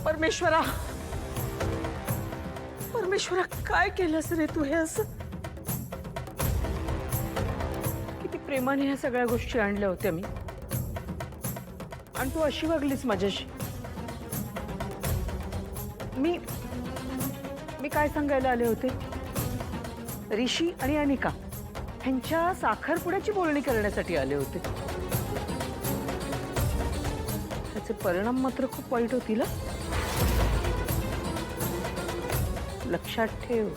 परमेश्वरा परमेश्वरा काय केलंस रे तू हे असं? किती प्रेमाने ह्या सगळ्या गोष्टी आणल्या होत्या मी, आणि तू अशी वागलीस माझ्याशी. मी मी काय सांगायला आले होते? ऋषी आणि अनिका ह्यांच्या साखरपुड्याची बोलणी करण्यासाठी आले होते. त्याचे परिणाम मात्र खूप वाईट होतील. लक्षात ठेव.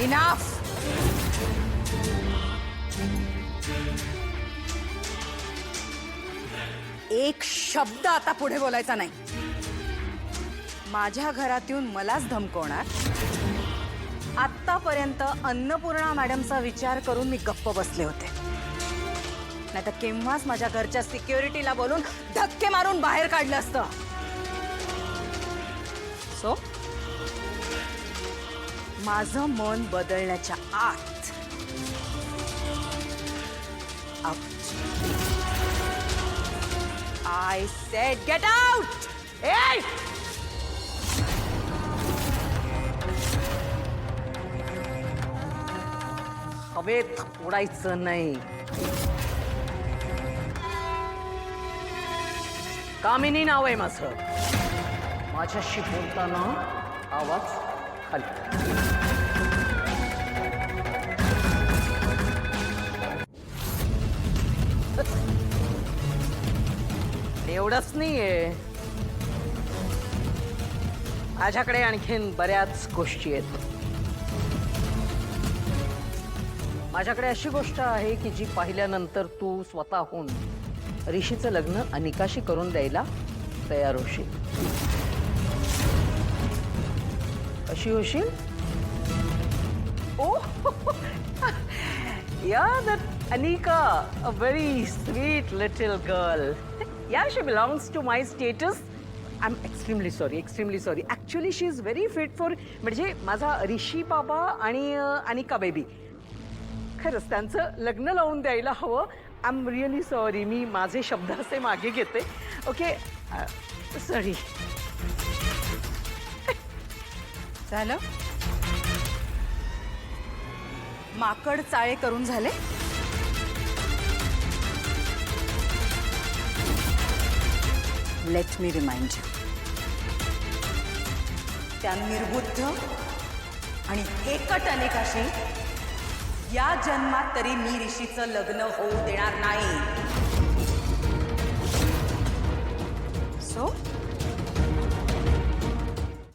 इनफ. एक शब्द आता पुढे बोलायचा नाही. माझ्या घरात येऊन मलाच धमकवणार. आतापर्यंत अन्नपूर्णा मॅडमचा विचार करून मी गप्प बसले होते, नाहीतर केव्हाच माझ्या घरच्या सिक्युरिटीला बोलून धक्के मारून बाहेर काढलं असतं. सो माझं मन बदलण्याच्या आत आय सेड गेट आउट. ए हवेत उडायचं नाही. कामिनी नाव आहे माझं. माझ्याशी बोलताना आवाज खाली. एवढंच नाहीये, माझ्याकडे आणखीन बऱ्याच गोष्टी आहेत. माझ्याकडे अशी गोष्ट आहे की जी पाहिल्यानंतर तू स्वतःहून ऋषीचं लग्न अनिकाशी करून द्यायला तयार होशील. अशी होशील? ओ या that Anika, a very sweet little girl. या she belongs to my status. I am extremely sorry. Actually she is very fit for, म्हणजे माझा ऋषी बाबा आणि अनिका बेबी. खरंच त्यांचं लग्न लावून द्यायला हवं. I am really sorry. मी माझे शब्द असे मागे घेते. Okay sorry. झालं? माकड चाळे करून झाले? लेट मी रिमाइंड यू, त्या निर्बुद्ध आणि एकट अनेकाशी या जन्मात तरी मी ऋषीचं लग्न होऊ देणार नाही. सो